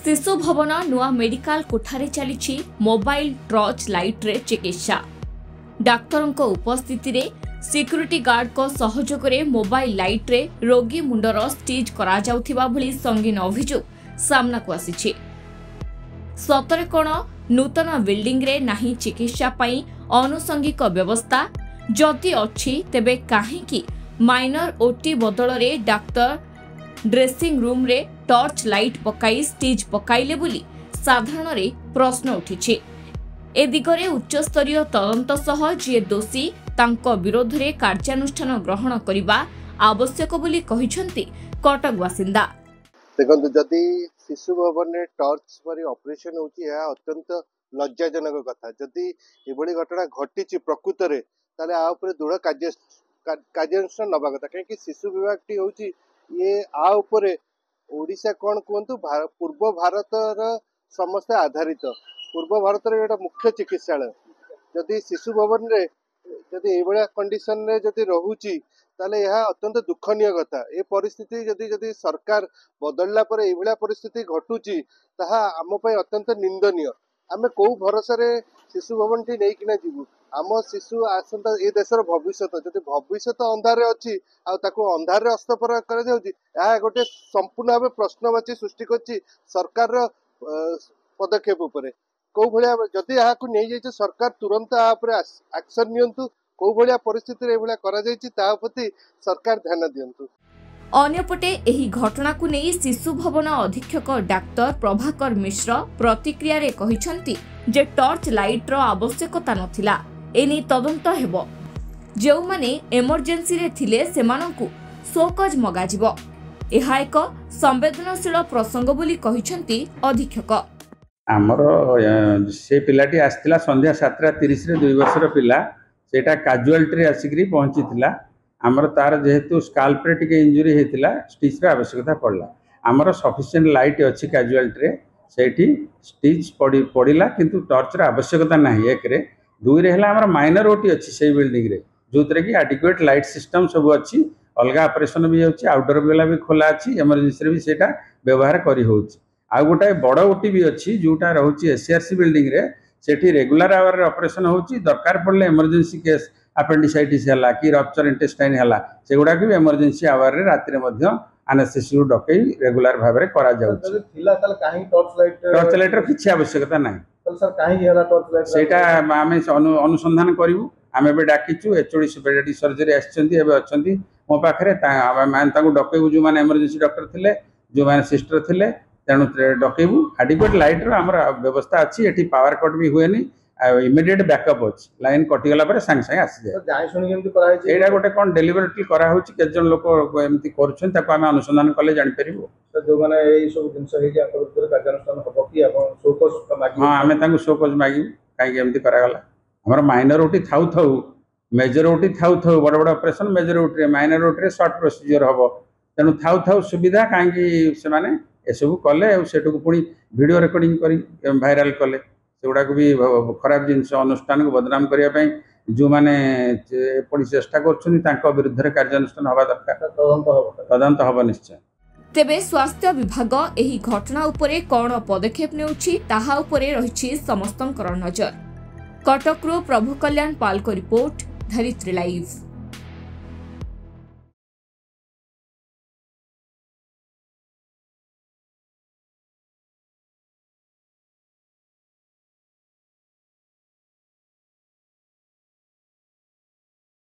शिशु भवन नुआ मेडिकल कोठारे चली मोबाइल टॉर्च लाइट रे चिकित्सा। डाक्तरों को उपस्थिति रे सिक्यूरिटी गार्ड को सहयोग रे मोबाइल लाइट रे रोगी मुंडर स्टिच करा जाउथिबा भली संगीन अभियोग सामना को आसीछि। सतरे कोन नूतन बिल्डिंग रे नाही चिकित्सा पई अनुसंगिक व्यवस्था जदि अछि तेबे काहेकि माइनर ओटी बदल रे डाक्तर ड्रेसिंग रूम रे टॉर्च लाइट पकाई स्टिच पकाइले बोली साधारण रे प्रश्न उठिछि। ए दिगरे उच्च स्तरीय तदंत सह जे दोषी तांको विरोध रे कार्यानुष्ठान ग्रहण करिबा आवश्यक बोली कहिसंती कटक बासिंदा। देखंतु जदि शिशु भवन रे टॉर्च परि ऑपरेशन होची या अत्यंत लज्जाजनक कथा। जदि एभली घटना घटिछि प्रकृत रे ताले आ ऊपर दृढ़ कार्यानुष्ठान नबा कथा। कहीं शिशु विभाग टी होची ये आ ऊपर ओडिशा कोन कहतु पूर्व भारतर समस्त आधारित पूर्व भारत रे एटा मुख्य चिकित्सालय। जदि शिशु भवन रे जदि एभलिया कंडीशन रे जदि रहुची ताले यह अत्यंत दुखनीय कथा। ए परिस्थिति जदि सरकार बदलला पर एभलिया परिस्थिति घटुची ताहा आम पय अत्यंत निंदनीय। आमे को भरोसा रे शिशु भवन टी नै किना जीवु। आम शिशु आसंता ए देशर भविष्य जदि भविष्य अंधार अच्छी आकु अंधार हस्तपर कर गोटे संपूर्ण भाव प्रश्नवाची सृष्टि कर सरकार पदक्षेप उपरे कौ भाया जदि यहाँ नहीं जाइए सरकार तुरंत एक्शन नियंतु कौ भाया परिस्थिति प्रति सरकार ध्यान दियंतु। अन्यपटे एही घटना को नहीं शिशु भवन अधीक्षक डाक्तर प्रभाकर मिश्र प्रतिक्रिया रे कहिसंती जे टॉर्च लाइट रो आवश्यकता नथिला। एनी तदंत हेबो। जो माने इमरजेंसी रे थिले सेमानंकु शोकज मगाजिबो। एहा एक संवेदनशील प्रसंग बोली कहिसंती अधीक्षक। आमर से पिलाटी आस्तिला संध्या 7:30 रे 2 वर्षर पिला सेटा काजुअलिटी रे आसिकरी पहुंचीतिला। आमर तार जेहेतु स्काल्प रे टिके इंजुरी हेतिला स्टिच रे आवश्यकता पड़ला। आमर सफिशिएंट लाइट अछि काजुअलिटी रे सेठी स्टिच पड़िला किंतु टॉर्च रे आवश्यकता नाही। एक रे दुई रे हला आमर माइनर ओटी अछि से बिल्डिंग रे जोतरे कि एडिक्वेट लाइट सिस्टम सब अछि। अलगा ऑपरेशन भी होछि आउटडोर बेला भी खोला अछि इमरजेंसी रे भी सेटा व्यवहार करी होछि। आ गोटे बड़ ओटी भी अच्छी जोटा रोचे एससीआरसी बिल्डिंग रे सेठी रेगुलर आवर ऑपरेशन होची। दरकार पड़ले इमरजेंसी केस अपेंडिसाइटिस हला कि रप्चर इंटेस्टाइन हला से गुडा भी इमरजेंसी आवर रे रात रे मध्य एनेस्थेसिया डकई रेगुलर भाव रे करा जाउची। थिला ताल काहे टॉर्च लाइट रो किछि आवश्यकता नाही। तो सर काहे हला टॉर्च लाइट सेटा आमे अनुसंधान करिवु। आमे बे डाकिचु एचओडी सुपेरियरिटी सर्जरी आछंती एबे अछंती मो पाखरे मान ताकू डकईबु जो माने इमरजेंसी डॉक्टर थिले जो माने सिस्टर थिले तेणु डकईबू। एडिक्वेट लाइट रो हमर व्यवस्था अच्छी। एठी पावर कट भी हुए नहीं इमिडिएट बैकअप अच्छी लाइन कटिगला पर संग संग आसी जाए। जाय सुनि केमती करा है एडा गोटे कोन डेलिबरेटली करा होची के जन लोक एमती करछन ताको हम अनुसंधान कले जानि परिबो। तो जो माने एई सब जिंस हे जे आपन ऊपर कार्यानुष्ठान हबो कि आपन शोकस मागी। हां हमें ताको शोकस मागी काई के एमती करा गला। हमर माइनर ओटी थाउ थाउ मेजर ओटी थाउ थाउ बड़ बड़ ऑपरेशन मेजर ओटी रे माइनर ओटी रे शॉर्ट प्रोसीजर हबो। तेनु थाउ थाउ सुविधा काई कि से माने एसबू कले सेटू पुणी वीडियो रिकॉर्डिंग करी वायरल कले सेगुड़ा को भी खराब जिनस अनुष्ठान को बदनाम करने जो मैंने चेष्टा कर विरुद्ध कार्यानुष्ठान हवा दरकार तदंत हम निश्चय। तेबे स्वास्थ्य विभाग एही घटना उपरे कौन पदक्षेप नेउछि ताहा उपरे रहिछि समस्तंकर नजर। कटकरो प्रभु कल्याण पाल को रिपोर्ट धरित्री लाइव।